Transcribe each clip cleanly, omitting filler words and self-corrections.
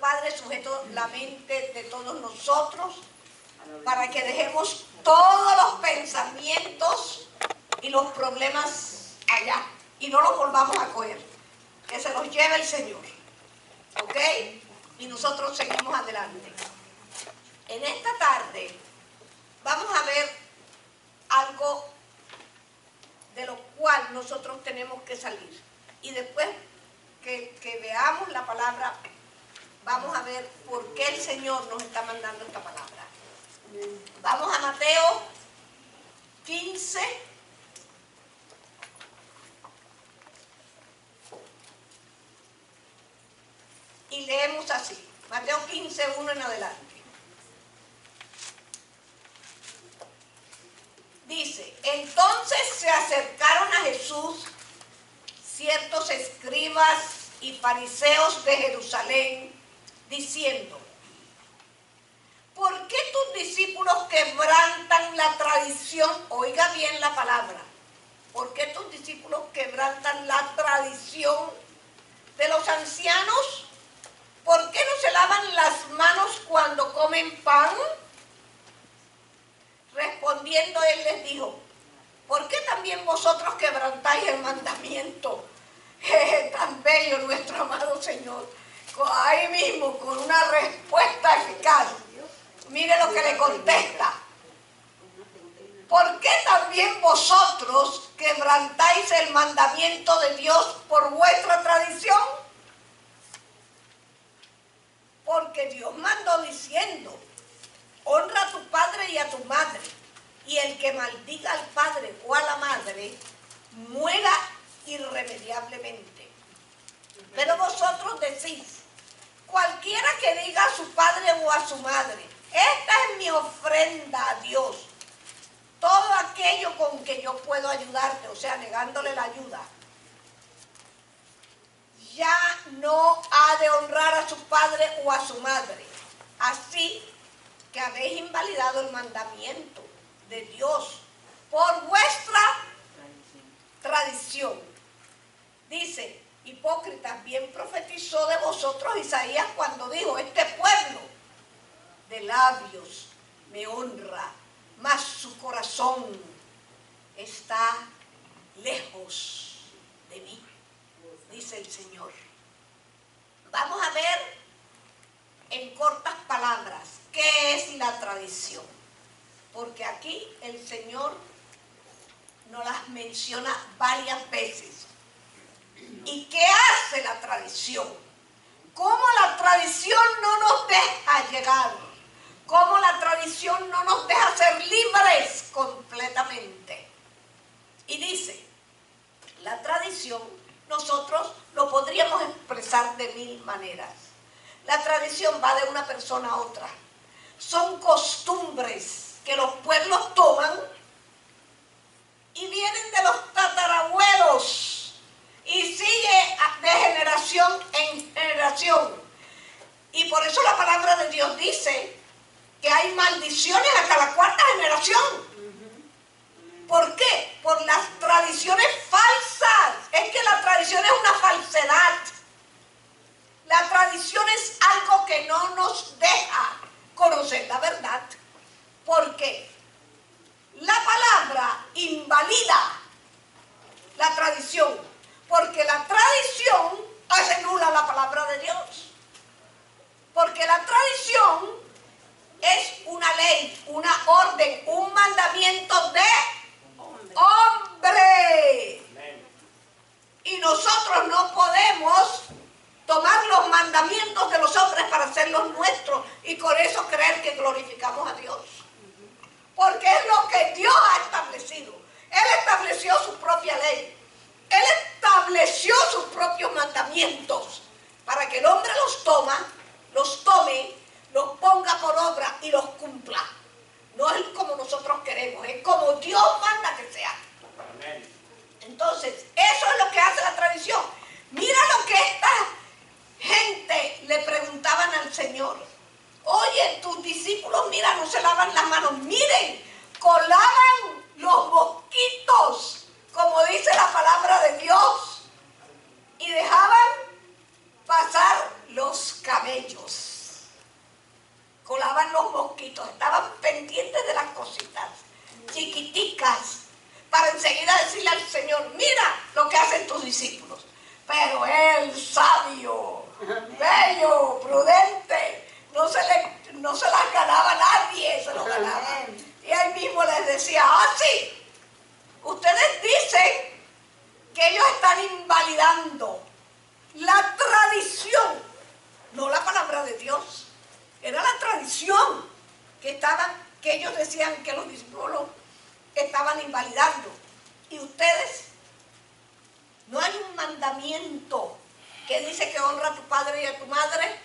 Padre, sujeto la mente de todos nosotros, para que dejemos todos los pensamientos y los problemas allá y no los volvamos a coger, que se los lleve el Señor, ¿ok? Y nosotros seguimos adelante. En esta tarde vamos a ver algo de lo cual nosotros tenemos que salir, y después que veamos la palabra, vamos a ver por qué el Señor nos está mandando esta palabra. Vamos a Mateo 15, y leemos así, Mateo 15, 1 en adelante. Dice: entonces se acercaron a Jesús ciertos escribas y fariseos de Jerusalén, diciendo: ¿por qué tus discípulos quebrantan la tradición? Oiga bien la palabra. ¿Por qué tus discípulos quebrantan la tradición de los ancianos? ¿Por qué no se lavan las manos cuando comen pan? Respondiendo él les dijo: ¿por qué también vosotros quebrantáis el mandamiento? Tan bello nuestro amado Señor. Ahí mismo, con una respuesta eficaz. Mire lo que le contesta. ¿Por qué también vosotros quebrantáis el mandamiento de Dios por vuestra tradición? Porque Dios mandó diciendo: honra a tu padre y a tu madre, y el que maldiga al padre o a la madre muera irremediablemente. Pero vosotros decís: cualquiera que diga a su padre o a su madre, esta es mi ofrenda a Dios, todo aquello con que yo puedo ayudarte, o sea, negándole la ayuda, ya no ha de honrar a su padre o a su madre. Así que habéis invalidado el mandamiento de Dios por vuestra tradición. Dice: hipócritas, bien profetizó de vosotros Isaías cuando dijo: este pueblo de labios me honra, mas su corazón está lejos de mí, dice el Señor. Vamos a ver en cortas palabras qué es la tradición, porque aquí el Señor nos las menciona varias veces. ¿Y qué hace la tradición? ¿Cómo la tradición no nos deja llegar? ¿Cómo la tradición no nos deja ser libres completamente? Y dice, la tradición nosotros lo podríamos expresar de mil maneras. La tradición va de una persona a otra. Son costumbres que los pueblos toman y vienen de los tatarabuelos y sigue de generación en generación. Y por eso la palabra de Dios dice que hay maldiciones hasta la cuarta generación. ¿Por qué? Por las tradiciones falsas. Es que la tradición es una falsedad. La tradición es algo que no nos deja conocer la verdad. ¿Por qué? La palabra invalida la tradición, porque la tradición hace nula la palabra de Dios. Porque la tradición es una ley, una orden, un mandamiento de hombre. Y nosotros no podemos tomar los mandamientos de los hombres para hacerlos nuestros y con eso creer que glorificamos a Dios. Porque es lo que Dios ha establecido. Él estableció su propia ley. Él estableció sus propios mandamientos para que el hombre los tome, los ponga por obra y los cumpla. No es como nosotros queremos, es como Dios manda que sea. Entonces, eso es lo que hace la tradición. Mira lo que esta gente le preguntaban al Señor. Oye, tus discípulos, mira, no se lavan las manos. Miren, colaban los mosquitos, como dice la palabra de Dios, y dejaban pasar los camellos. poquito, estaban pendientes de las cositas chiquiticas, para enseguida decirle al Señor, mira lo que hacen tus discípulos. Pero él, sabio, bello, prudente, no se las ganaba a nadie, se lo ganaba. Y él mismo les decía, sí, ustedes dicen que ellos están invalidando la tradición, no la palabra de Dios, era la tradición que ellos decían que los discípulos estaban invalidando. Y ustedes, no hay un mandamiento que dice que honra a tu padre y a tu madre,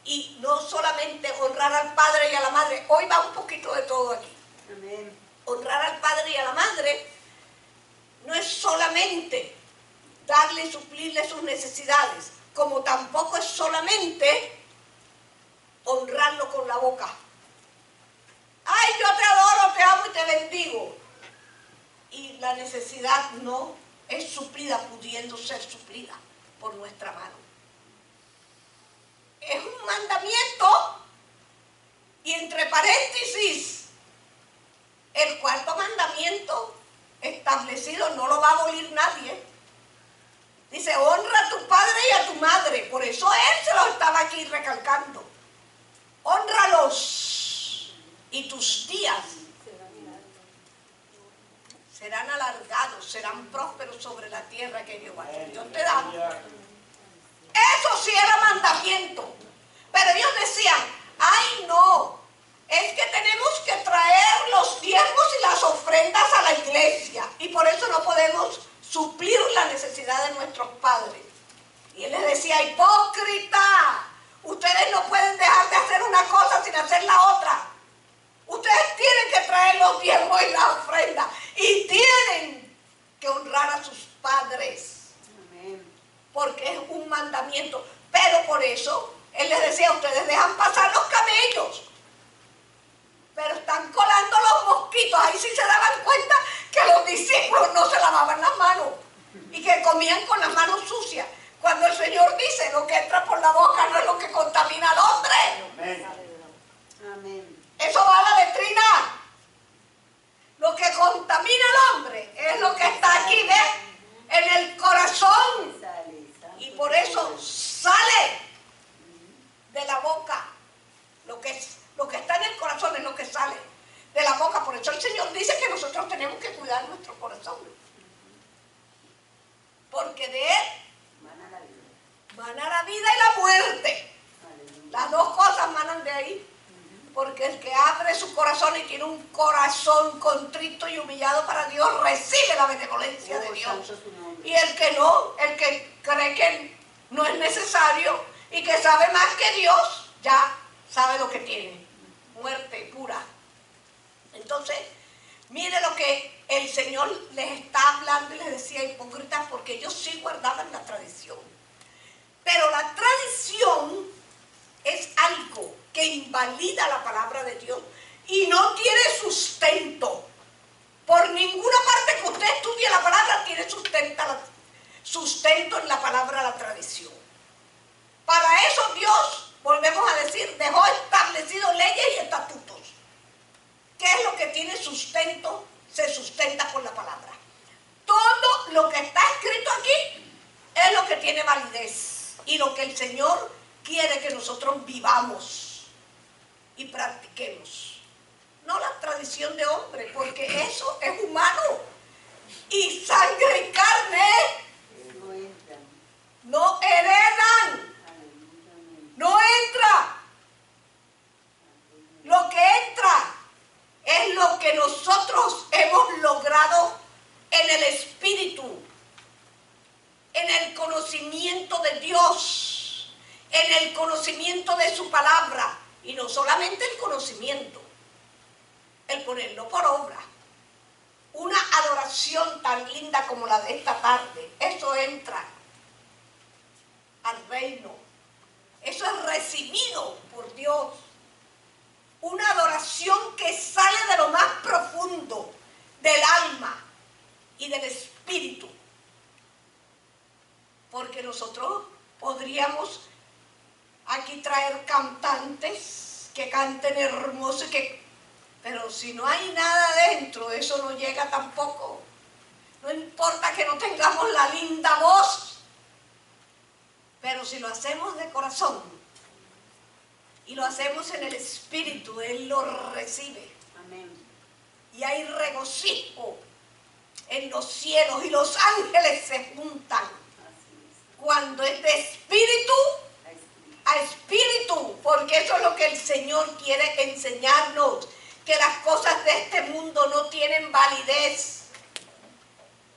y no solamente honrar al padre y a la madre, hoy va un poquito de todo aquí. Amén. Honrar al padre y a la madre no es solamente darle y suplirle sus necesidades, como tampoco es solamente honrarlo con la boca. Ay, yo te adoro, te amo y te bendigo. Y la necesidad no es suplida, pudiendo ser suplida por nuestra mano. Es un mandamiento, y entre paréntesis, el cuarto mandamiento establecido no lo va a abolir nadie. Dice, honra a tu padre y a tu madre. Por eso él se lo estaba aquí recalcando. Hónralos y tus días serán alargados, serán prósperos sobre la tierra que Jehová Dios te da. Eso sí era mandamiento. Pero ellos decían, ay no, es que tenemos que traer los diezmos y las ofrendas a la iglesia, y por eso no podemos suplir la necesidad de nuestros padres. Y él les decía, hipócrita, ustedes no pueden dejar de hacer una cosa sin hacer la otra. Ustedes tienen que traer los diezmos y las ofrendas, y tienen que honrar a sus padres. Amén. Porque es un mandamiento. Pero por eso él les decía, ustedes dejan pasar los camellos, pero están colando los mosquitos. Ahí sí se daban cuenta que los discípulos no se lavaban las manos y que comían con las manos sucias. Cuando el Señor dice, lo que entra por la boca no es lo que contamina al hombre. Amén. Eso va a la letrina. Lo que contamina al hombre es lo que está aquí, ¿ves? En el corazón. Y por eso sale de la boca. Lo que está en el corazón es lo que sale de la boca. Por eso el Señor dice que nosotros tenemos que cuidar nuestro corazón. Porque de él mana la vida y la muerte. Las dos cosas manan de ahí. Porque el que abre su corazón y tiene un corazón contrito y humillado para Dios, recibe la benevolencia de Dios. Y el que no, el que cree que no es necesario y que sabe más que Dios, ya sabe lo que tiene. Muerte pura. Entonces, mire lo que el Señor les está hablando y les decía, hipócritas, porque ellos sí guardaban la tradición. Pero la tradición es algo que invalida la palabra de Dios y no tiene sustento. Por ninguna parte que usted estudie la palabra tiene sustento en la palabra la tradición. Para eso Dios, volvemos a decir, dejó establecido leyes y estatutos. ¿Qué es lo que tiene sustento? Se sustenta por la palabra. Todo lo que está escrito aquí es lo que tiene validez y lo que el Señor quiere que nosotros vivamos y practiquemos. No la tradición de hombre, porque eso es humano. Y sangre y carne no heredan. No entra. Lo que entra es lo que nosotros hemos logrado en el Espíritu, en el conocimiento de Dios, en el conocimiento de su palabra. Y no solamente el conocimiento, el ponerlo por obra. Una adoración tan linda como la de esta tarde, eso entra al reino. Eso es recibido por Dios. Una adoración que sale de lo más profundo del alma y del espíritu. Porque nosotros podríamos aquí traer cantantes que canten hermoso, pero si no hay nada adentro, eso no llega tampoco. No importa que no tengamos la linda voz, pero si lo hacemos de corazón y lo hacemos en el Espíritu, Él lo recibe. Amén. Y hay regocijo en los cielos y los ángeles se juntan cuando es de espíritu a espíritu, porque eso es lo que el Señor quiere enseñarnos, que las cosas de este mundo no tienen validez,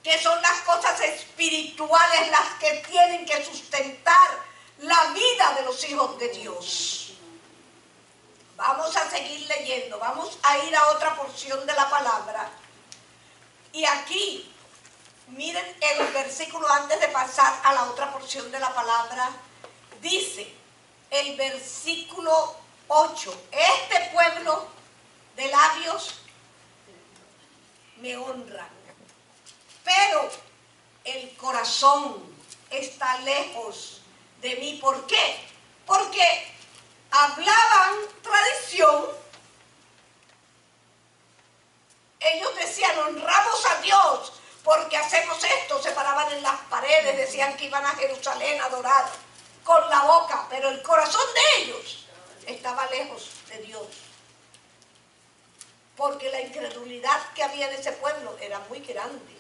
que son las cosas espirituales las que tienen que sustentar la vida de los hijos de Dios. Vamos a seguir leyendo, vamos a ir a otra porción de la palabra. Y aquí, miren el versículo antes de pasar a la otra porción de la palabra, dice el versículo 8, este pueblo de labios me honra, pero el corazón está lejos de mí. ¿Por qué? Porque hablaban tradición. Ellos decían, honramos a Dios porque hacemos esto. Se paraban en las paredes, decían que iban a Jerusalén a adorar con la boca, pero el corazón de ellos estaba lejos de Dios. Porque la incredulidad que había en ese pueblo era muy grande.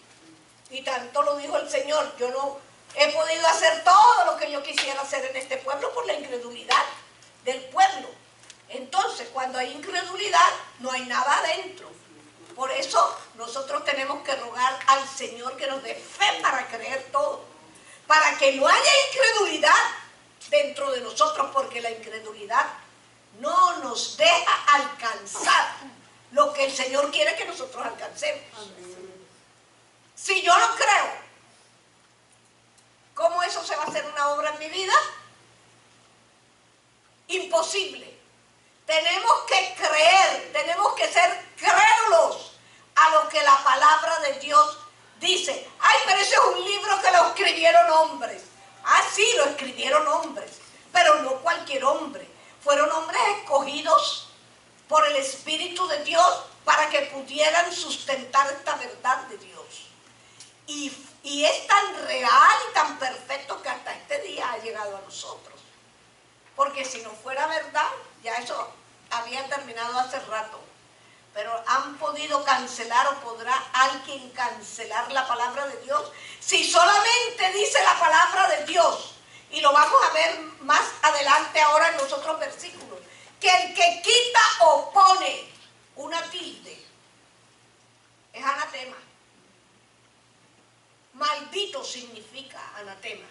Y tanto lo dijo el Señor, yo no he podido hacer todo lo que yo quisiera hacer en este pueblo por la incredulidad del pueblo. Entonces, cuando hay incredulidad, no hay nada adentro. Por eso nosotros tenemos que rogar al Señor que nos dé fe para creer todo, para que no haya incredulidad dentro de nosotros, porque la incredulidad no nos deja alcanzar lo que el Señor quiere que nosotros alcancemos. Si yo no creo, ¿cómo eso se va a hacer una obra en mi vida? Imposible. Tenemos que creer, tenemos que ser crédulos a lo que la palabra de Dios dice. Ay, pero ese es un libro que lo escribieron hombres. Ah, sí, lo escribieron hombres, pero no cualquier hombre. Fueron hombres escogidos por el Espíritu de Dios para que pudieran sustentar esta verdad de Dios. Y es tan real y tan perfecto que hasta este día ha llegado a nosotros. Porque si no fuera verdad, ya eso había terminado hace rato. Pero han podido cancelar o podrá alguien cancelar la palabra de Dios si solamente dice la palabra de Dios. Y lo vamos a ver más adelante ahora en los otros versículos. Que el que quita o pone una tilde es anatema. Maldito significa anatema.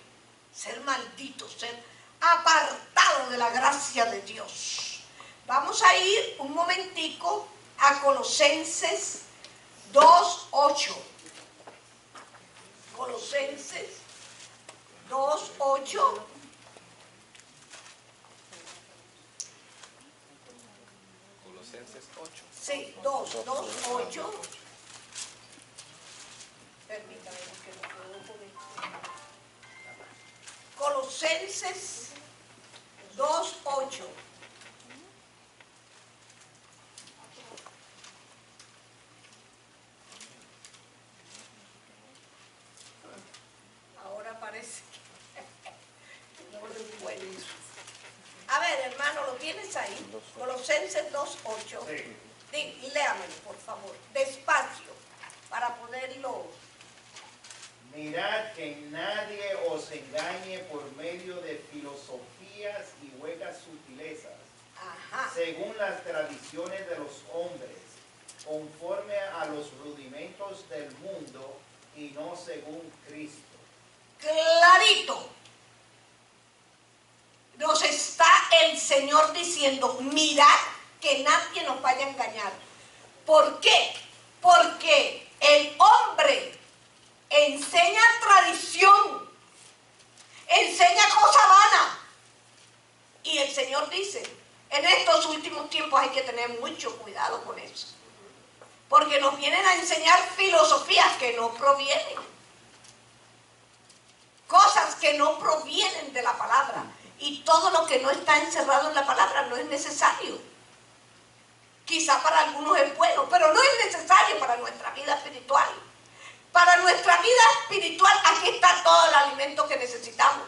Ser maldito, ser apartado de la gracia de Dios. Vamos a ir un momentico a Colosenses 2:8. Colosenses 2:8. Colosenses 8. Sí, 2:8. Permítame porque no puedo poner. Colosenses 2:8. Ahora parece que no lo encuentro. A ver, hermano, ¿lo tienes ahí? Colosenses 2:8. Sí. Léamelo, por favor, despacio, para poderlo. Mirad que nadie os engañe por medio de filosofías y huecas sutilezas, Ajá. según las tradiciones de los hombres, conforme a los rudimentos del mundo y no según Cristo. Clarito. Nos está el Señor diciendo, mirad que nadie nos vaya a engañar. ¿Por qué? Porque el hombre enseña tradición, enseña cosa vana. Y el Señor dice, en estos últimos tiempos hay que tener mucho cuidado con eso. Porque nos vienen a enseñar filosofías que no provienen. Cosas que no provienen de la palabra. Y todo lo que no está encerrado en la palabra no es necesario. Quizá para algunos es bueno, pero no es necesario para nuestra vida espiritual. Para nuestra vida espiritual aquí está todo el alimento que necesitamos.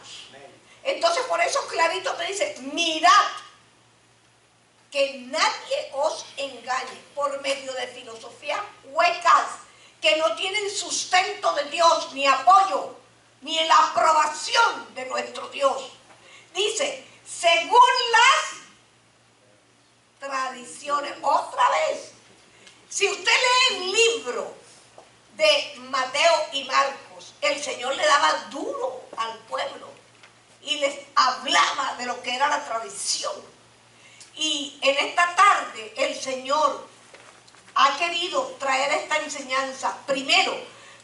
Entonces por eso clarito te dice, mirad que nadie os engañe por medio de filosofías huecas que no tienen sustento de Dios, ni apoyo, ni en la aprobación de nuestro Dios. Dice, según las tradiciones. Otra vez, si usted lee el libro de Mateo y Marcos, el Señor le daba duro al pueblo y les hablaba de lo que era la tradición. Y en esta tarde el Señor ha querido traer esta enseñanza, primero,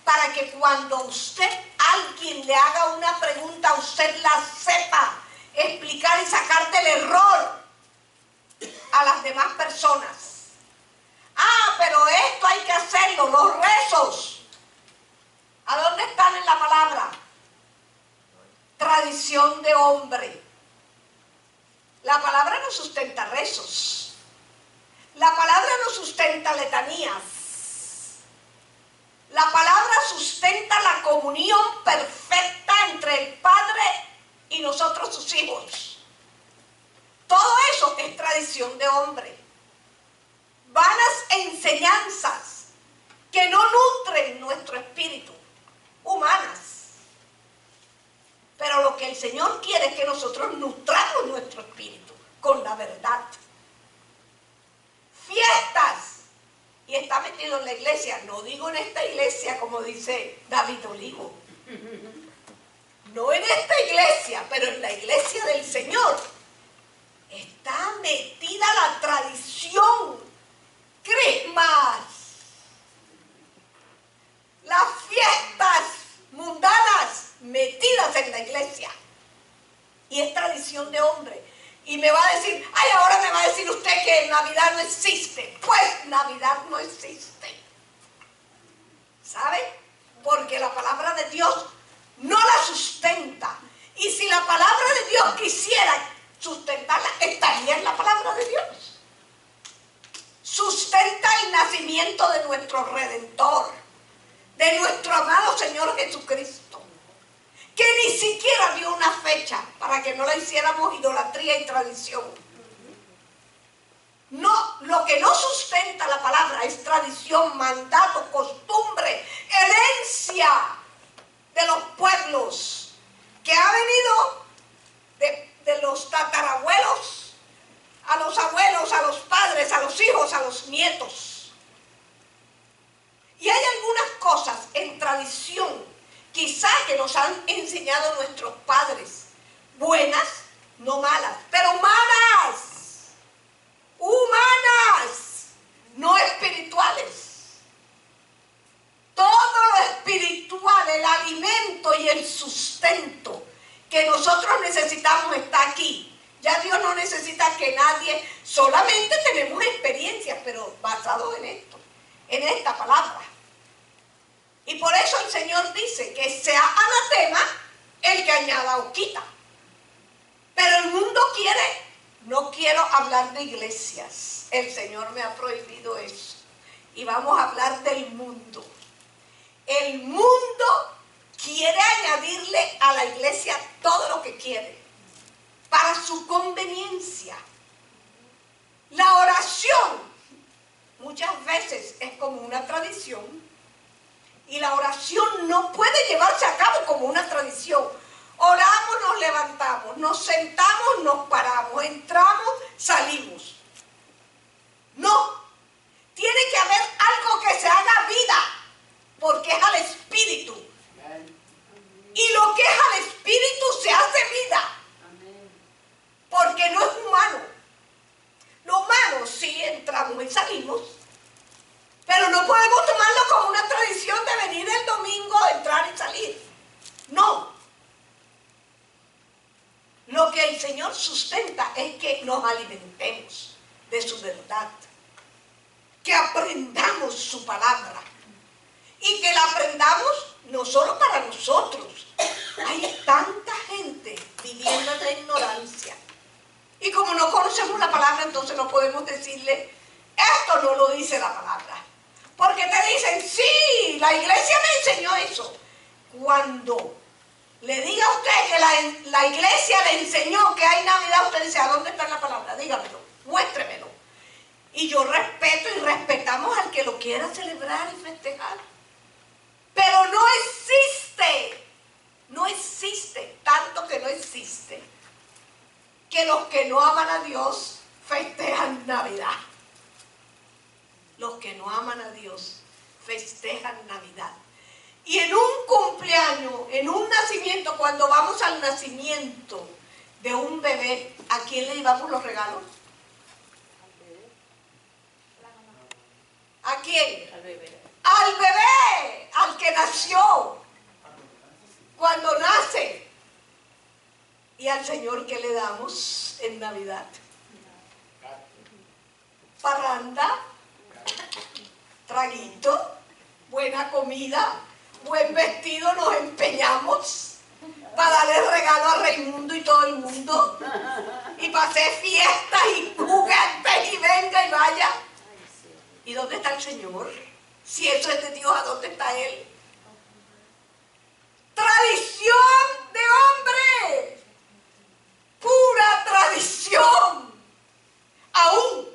para que cuando alguien le haga una pregunta, usted la sepa explicar y sacar del error a las demás personas. Ah, pero esto hay que hacerlo, los rezos. ¿A dónde están en la palabra? Tradición de hombre. La palabra no sustenta rezos. La palabra no sustenta letanías. La palabra sustenta la comunión perfecta entre el Padre y nosotros sus hijos. Todo eso es tradición de hombre. Vanas enseñanzas que no nutren nuestro espíritu, humanas. Pero lo que el Señor quiere es que nosotros nutramos nuestro espíritu con la verdad. Fiestas. Y está metido en la iglesia. No digo en esta iglesia como dice David Olivo. No en esta iglesia, pero en la iglesia del Señor. Está metida la tradición. Christmas. Las fiestas mundanas metidas en la iglesia. Y es tradición de hombre. Y me va a decir, ay, ahora me va a decir usted que Navidad no existe. Pues Navidad no existe. ¿Sabe? Porque la palabra de Dios no la sustenta. Y si la palabra de Dios quisiera sustentarla, estaría en la palabra de Dios. Sustenta el nacimiento de nuestro Redentor, de nuestro amado Señor Jesucristo, que ni siquiera dio una fecha para que no la hiciéramos idolatría y tradición. No, lo que no sustenta la palabra es tradición, mandato, costumbre, herencia de los pueblos que ha venido de los tatarabuelos a los abuelos, a los padres, a los hijos, a los nietos. Y hay algunas cosas en tradición quizá que nos han enseñado nuestros padres, buenas, no malas, pero humanas, no espirituales. Todo lo espiritual, el alimento y el sustento que nosotros necesitamos está aquí. Ya Dios no necesita que nadie, solamente tenemos experiencias, pero basado en esto, en esta palabra. Y por eso el Señor dice que sea anatema el que añada o quita. Pero el mundo quiere, no quiero hablar de iglesias. El Señor me ha prohibido eso. Y vamos a hablar del mundo. El mundo quiere añadirle a la iglesia todo lo que quiere, para su conveniencia. La oración muchas veces es como una tradición y la oración no puede llevarse a cabo como una tradición. Oramos, nos levantamos, nos sentamos, nos paramos, entramos, salimos. No, tiene que haber algo que se haga vida, porque es al espíritu. Y lo que es al espíritu se hace vida. Porque no es humano. Lo humano sí entramos y salimos, pero no podemos tomarlo como una tradición de venir el domingo, entrar y salir. No. Lo que el Señor sustenta es que nos alimentemos de su verdad, que aprendamos su palabra y que la aprendamos no solo para nosotros. Hay tanta gente viviendo en la ignorancia. Y como no conocemos la palabra, entonces no podemos decirle, Esto no lo dice la palabra. Porque te dicen, sí, la iglesia me enseñó eso. Cuando le diga a usted que la iglesia le enseñó que hay Navidad, usted dice, ¿a dónde está la palabra? Dígamelo, muéstremelo. Y yo respeto y respetamos al que lo quiera celebrar y festejar. Pero no existe, tanto que no existe, que los que no aman a Dios festejan Navidad. Los que no aman a Dios festejan Navidad. Y en un cumpleaños, en un nacimiento, cuando vamos al nacimiento de un bebé, ¿a quién le llevamos los regalos? ¿A quién? Al bebé. Al bebé, al que nació, cuando nace. ¿Y al Señor qué le damos en Navidad? Parranda, traguito, buena comida, buen vestido, nos empeñamos para darle regalo a Raimundo y todo el mundo, y para hacer fiestas y juguetes y venga y vaya. ¿Y dónde está el Señor? Si eso es de Dios, ¿a dónde está Él? Tradición de hombre, pura tradición. Aún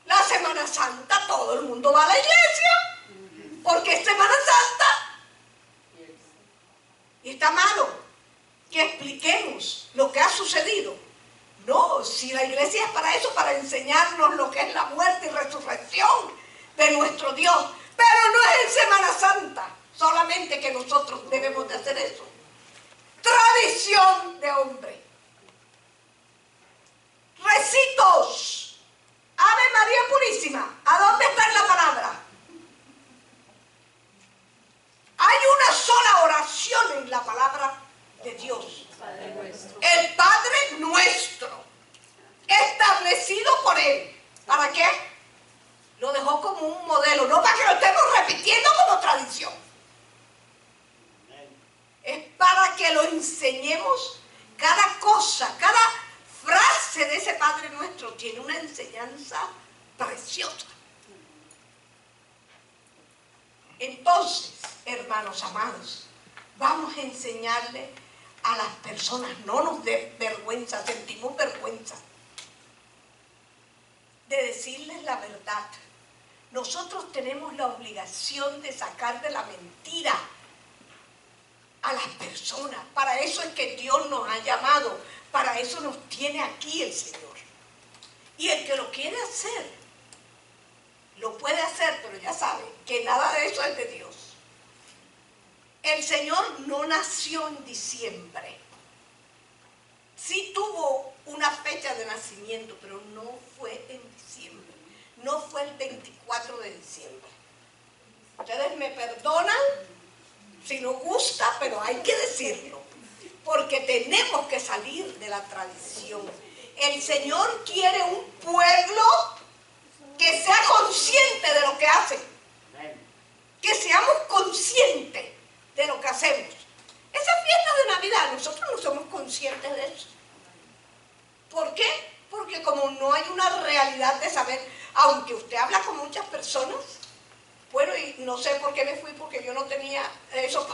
la Semana Santa todo el mundo va a la iglesia, porque es Semana Santa. Y está malo que expliquemos lo que ha sucedido. No, si la iglesia es para eso, para enseñarnos lo que es la muerte y resurrección de nuestro Dios. Pero no es en Semana Santa solamente que nosotros debemos de hacer eso. Tradición de hombre. Recitos. Ave María Purísima. ¿A dónde está en la palabra? Hay una sola oración en la palabra de Dios. Padre nuestro. El Padre nuestro, establecido por Él. ¿Para qué? Lo dejó como un modelo, no para que lo estemos repitiendo como tradición. Es para que lo enseñemos. Cada cosa, cada frase de ese Padre nuestro tiene una enseñanza preciosa. Entonces, hermanos amados, vamos a enseñarle a las personas, no nos dé vergüenza, sentimos vergüenza de decirles la verdad. Nosotros tenemos la obligación de sacar de la mentira a las personas. Para eso es que Dios nos ha llamado, para eso nos tiene aquí el Señor. Y el que lo quiere hacer, lo puede hacer, pero ya sabe que nada de eso es de Dios. El Señor no nació en diciembre. Sí tuvo una fecha de nacimiento, pero no fue en diciembre. No fue el 24 de diciembre. Ustedes me perdonan si no gusta, pero hay que decirlo. Porque tenemos que salir de la tradición. El Señor quiere un pueblo que sea consciente de lo que hace. Que seamos conscientes de lo que hacemos. Esa fiesta de Navidad, nosotros no somos conscientes de eso. ¿Por qué? Porque como no hay una realidad de saber, aunque usted habla con muchas personas, bueno, y no sé por qué me fui, porque yo no tenía eso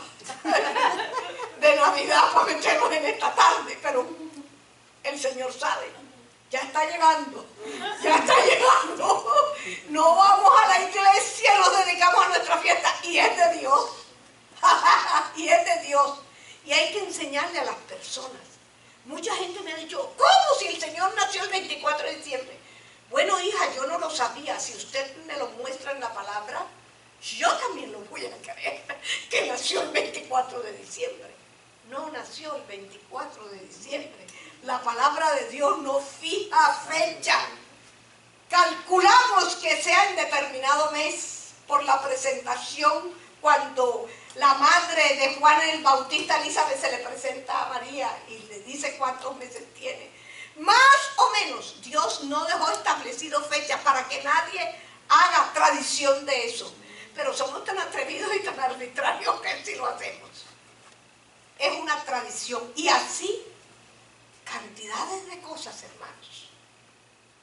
de Navidad para meternos en esta tarde, pero el Señor sabe, ya está llegando, ya está llegando. No vamos a la iglesia, nos dedicamos a nuestra fiesta, y es de Dios. Y es de Dios. Y hay que enseñarle a las personas. Mucha gente me ha dicho, ¿cómo si el Señor nació el 24 de diciembre? Bueno, hija, yo no lo sabía. Si usted me lo muestra en la palabra, yo también lo voy a creer, que nació el 24 de diciembre. No nació el 24 de diciembre. La palabra de Dios no fija fecha. Calculamos que sea en determinado mes por la presentación, cuando la madre de Juan el Bautista, Elizabeth, se le presenta a María y le dice cuántos meses tiene. Más o menos, Dios no dejó establecido fechas para que nadie haga tradición de eso. Pero somos tan atrevidos y tan arbitrarios que sí lo hacemos. Es una tradición. Y así, cantidades de cosas, hermanos.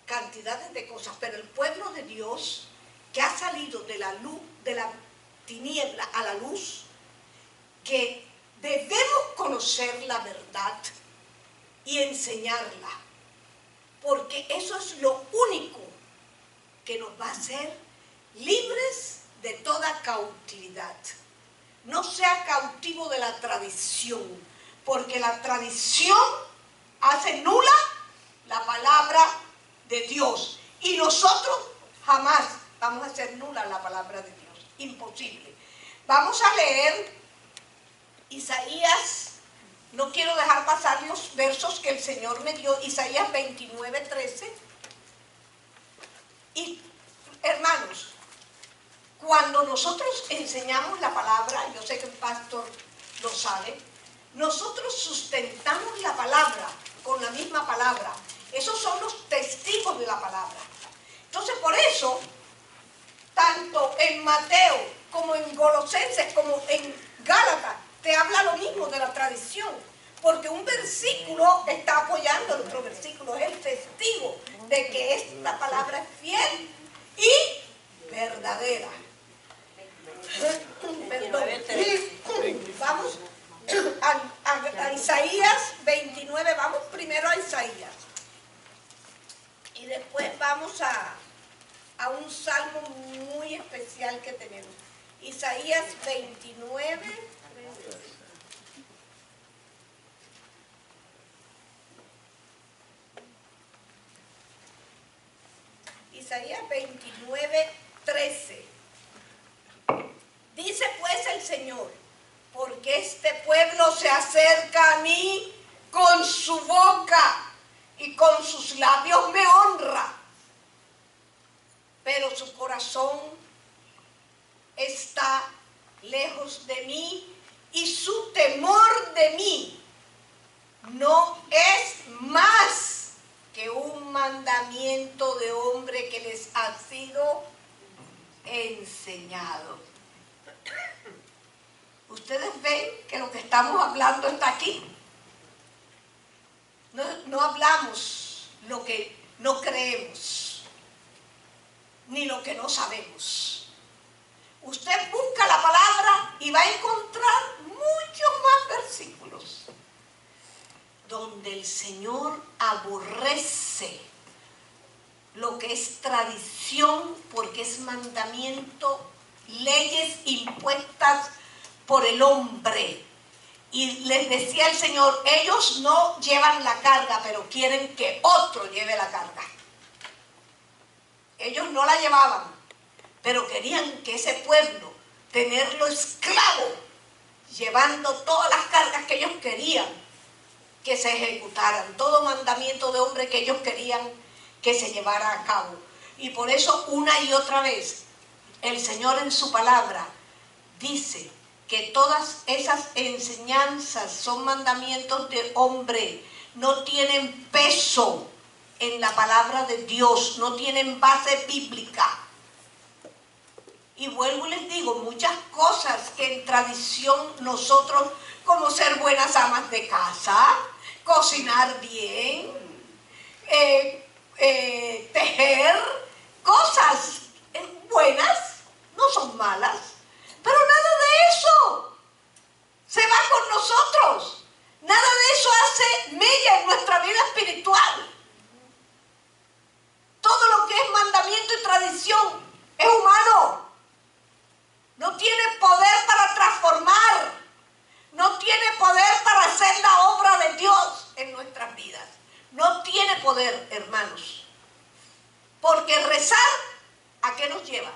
Cantidades cantidades de cosas, pero el pueblo de Dios que ha salido de la luz, de la tiniebla a la luz, que debemos conocer la verdad y enseñarla, porque eso es lo único que nos va a hacer libres de toda cautividad. No sea cautivo de la tradición, porque la tradición hace nula la palabra de Dios, y nosotros jamás vamos a hacer nula la palabra de Dios, imposible. Vamos a leer Isaías, no quiero dejar pasar los versos que el Señor me dio, Isaías 29:13. Y hermanos, cuando nosotros enseñamos la palabra, yo sé que el pastor lo sabe, nosotros sustentamos la palabra con la misma palabra. Esos son los testigos de la palabra. Entonces, por eso, tanto en Mateo como en Colosenses como en Gálatas, te habla lo mismo de la tradición, porque un versículo está apoyando el otro versículo, es el testigo de que esta palabra es fiel y verdadera. Perdón. Vamos a Isaías 29, vamos primero a Isaías y después vamos a un salmo muy especial que tenemos. Isaías 29. Isaías 29:13. Dice pues el Señor: porque este pueblo se acerca a mí con su boca y con sus labios me honra, pero su corazón está lejos de mí y su temor de mí no es más que un mandamiento de hombre que les ha sido enseñado. Ustedes ven que lo que estamos hablando está aquí. No hablamos lo que no creemos, ni lo que no sabemos. Usted busca la palabra y va a encontrar muchos más versículos donde el Señor aborrece lo que es tradición, porque es mandamiento, leyes impuestas por el hombre. Y les decía el Señor, ellos no llevan la carga, pero quieren que otro lleve la carga. Ellos no la llevaban, pero querían que ese pueblo, tenerlo esclavo, llevando todas las cargas que ellos querían que se ejecutaran, todo mandamiento de hombre que ellos querían que se llevara a cabo. Y por eso una y otra vez el Señor en su palabra dice que todas esas enseñanzas son mandamientos de hombre, no tienen peso en la palabra de Dios, no tienen base bíblica. Y vuelvo y les digo, muchas cosas que en tradición nosotros, como ser buenas amas de casa, cocinar bien, tejer, cosas buenas, no son malas, pero nada de eso se va con nosotros, nada de eso hace mella en nuestra vida espiritual. Todo lo que es mandamiento y tradición es humano, no tiene poder para transformar, no tiene poder para hacer la obra de Dios en nuestras vidas. No tiene poder, hermanos. Porque rezar, ¿a qué nos lleva?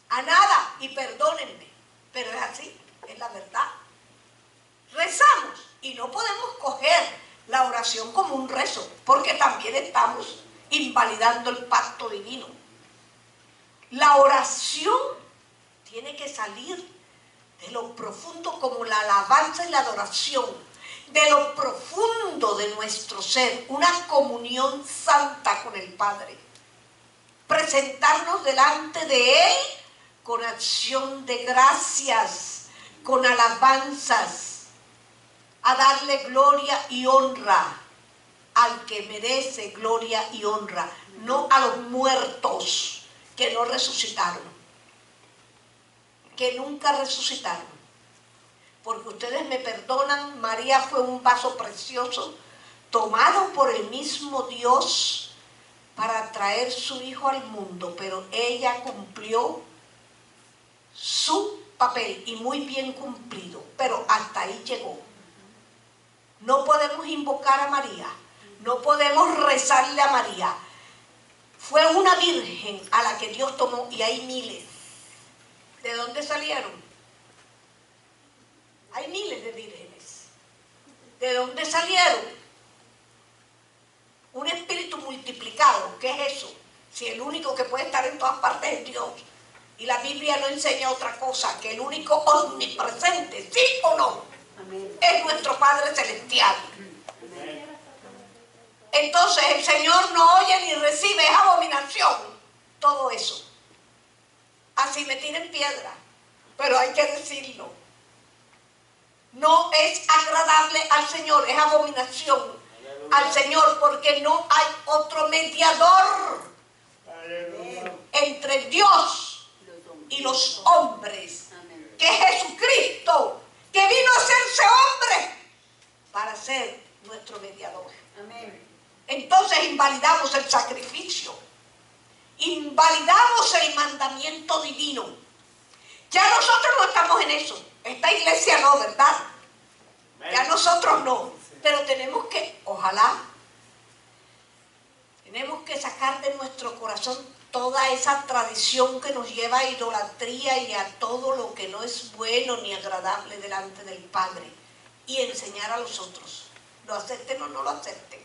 A nada, y perdónenme, pero es así, es la verdad. Rezamos y no podemos coger la oración como un rezo, porque también estamos invalidando el pacto divino. La oración tiene que salir de lo profundo, como la alabanza y la adoración, de lo profundo de nuestro ser, una comunión santa con el Padre. Presentarnos delante de Él con acción de gracias, con alabanzas, a darle gloria y honra. al que merece gloria y honra, no a los muertos que no resucitaron, que nunca resucitaron. Porque ustedes me perdonan, María fue un vaso precioso tomado por el mismo Dios para traer su hijo al mundo, pero ella cumplió su papel y muy bien cumplido, pero hasta ahí llegó. No podemos invocar a María, no podemos rezarle a María. Fue una virgen a la que Dios tomó, y hay miles. ¿De dónde salieron? Hay miles de vírgenes. ¿De dónde salieron? Un espíritu multiplicado. ¿Qué es eso? Si el único que puede estar en todas partes es Dios. Y la Biblia no enseña otra cosa, que el único omnipresente, ¿sí o no? Amén. Es nuestro Padre Celestial. Amén. Entonces el Señor no oye ni recibe, es abominación todo eso. Así me tiren piedra, pero hay que decirlo. No es agradable al Señor, es abominación al Señor, porque no hay otro mediador entre Dios y los hombres, que es Jesucristo, que vino a hacerse hombre para ser nuestro mediador. Entonces invalidamos el sacrificio, invalidamos el mandamiento divino. Ya nosotros no estamos en eso. Esta iglesia no, ¿verdad? Ya nosotros no. Pero tenemos que, ojalá, tenemos que sacar de nuestro corazón toda esa tradición que nos lleva a idolatría y a todo lo que no es bueno ni agradable delante del Padre, y enseñar a los otros. Lo acepten o no lo acepten.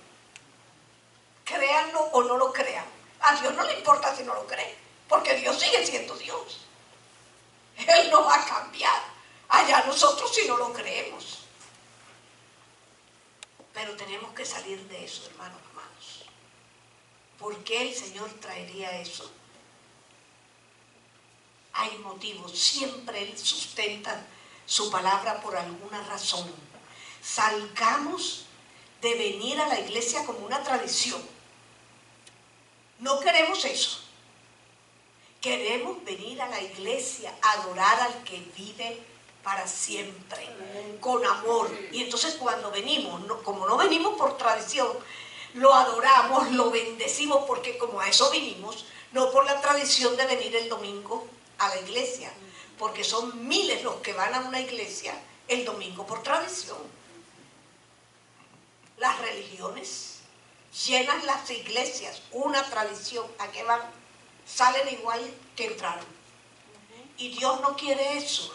Créanlo o no lo crean. A Dios no le importa si no lo creen, porque Dios sigue siendo Dios. Él no va a cambiar. Allá nosotros si no lo creemos. Pero tenemos que salir de eso, hermanos amados. ¿Por qué el Señor traería eso? Hay motivos. Siempre Él sustenta su palabra por alguna razón. Salgamos de venir a la iglesia como una tradición. No queremos eso. Queremos venir a la iglesia a adorar al que vive para siempre, con amor. Y entonces cuando venimos, como no venimos por tradición, lo adoramos, lo bendecimos, porque como a eso vinimos, no por la tradición de venir el domingo a la iglesia, porque son miles los que van a una iglesia el domingo por tradición. Las religiones llenan las iglesias, una tradición. ¿A qué van? Salen igual que entraron. Y Dios no quiere eso.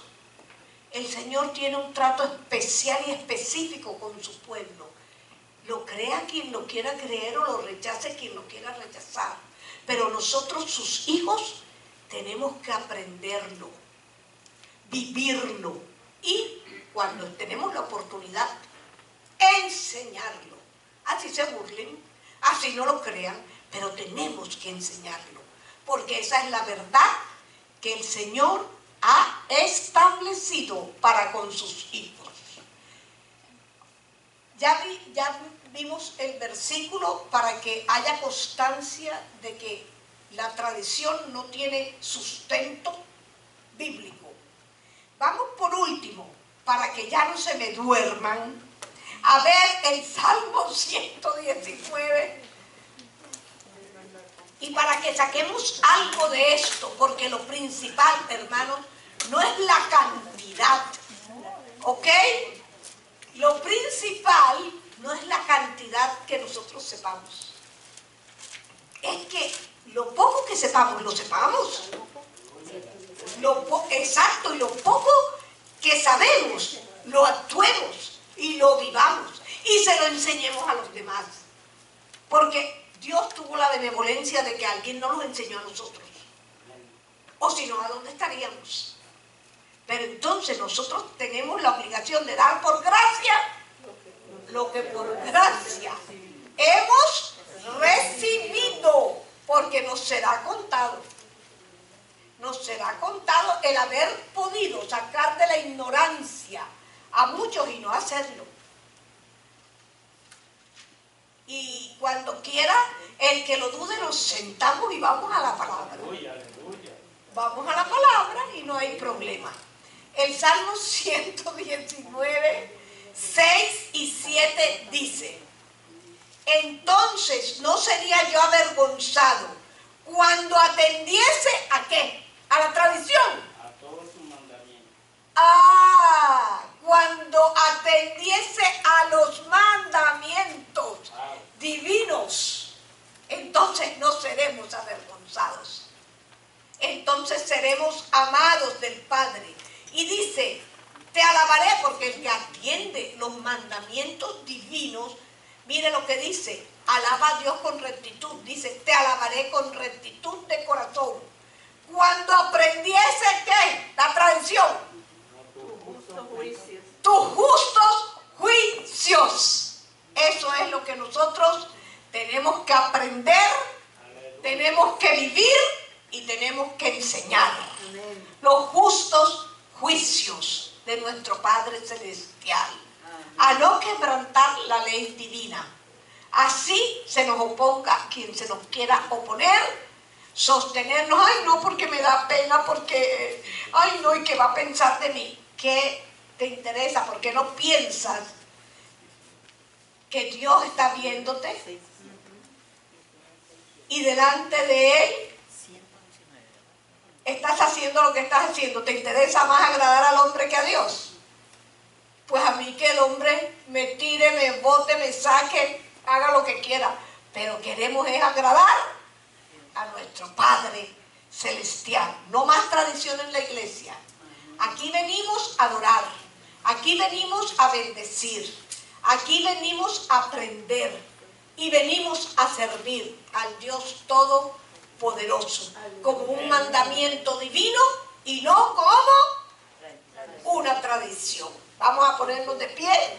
El Señor tiene un trato especial y específico con su pueblo. Lo crea quien lo quiera creer o lo rechace quien lo quiera rechazar. Pero nosotros, sus hijos, tenemos que aprenderlo, vivirlo y, cuando tenemos la oportunidad, enseñarlo. Así se burlen, así no lo crean, pero tenemos que enseñarlo, porque esa es la verdad que el Señor ha establecido para con sus hijos. Ya vimos el versículo para que haya constancia de que la tradición no tiene sustento bíblico. Vamos por último, para que ya no se me duerman, a ver el Salmo 119, y para que saquemos algo de esto, porque lo principal, hermanos, no es la cantidad, ¿ok? Lo principal no es la cantidad que nosotros sepamos. Es que lo poco que sepamos, lo sepamos. Exacto, y lo poco que sabemos, lo actuemos y lo vivamos. Y se lo enseñemos a los demás. Porque Dios tuvo la benevolencia de que alguien no nos enseñó a nosotros. O si no, ¿a dónde estaríamos? Pero entonces nosotros tenemos la obligación de dar por gracia lo que por gracia hemos recibido, porque nos será contado. Nos será contado el haber podido sacar de la ignorancia a muchos y no hacerlo. Y Cuando quiera, el que lo dude, nos sentamos y vamos a la palabra. Vamos a la palabra y no hay problema. El Salmo 119, 6 y 7 dice: entonces no sería yo avergonzado cuando atendiese ¿a qué? A la tradición. A todos sus mandamientos. Cuando atendiese a los mandamientos divinos, entonces no seremos avergonzados. Entonces seremos amados del Padre. Y dice, te alabaré, porque el que atiende los mandamientos divinos, mire lo que dice, alaba a Dios con rectitud. Dice, te alabaré con rectitud de corazón. Cuando aprendiese, ¿qué? La tradición. Tus justos juicios. Eso es lo que nosotros tenemos que aprender, tenemos que vivir y tenemos que enseñar. Los justos juicios de nuestro Padre Celestial. A no quebrantar la ley divina. Así se nos oponga quien se nos quiera oponer, sostenernos, ay no, porque me da pena, porque, ay no, ¿y qué va a pensar de mí? ¿Qué te interesa? Porque no piensas que Dios está viéndote y delante de Él estás haciendo lo que estás haciendo. ¿Te interesa más agradar al hombre que a Dios? Pues a mí que el hombre me tire, me bote, me saque, haga lo que quiera, pero queremos es agradar a nuestro Padre Celestial. No más tradición en la iglesia. Aquí venimos a adorar, aquí venimos a bendecir, aquí venimos a aprender y venimos a servir al Dios Todopoderoso como un mandamiento divino y no como una tradición. Vamos a ponernos de pie.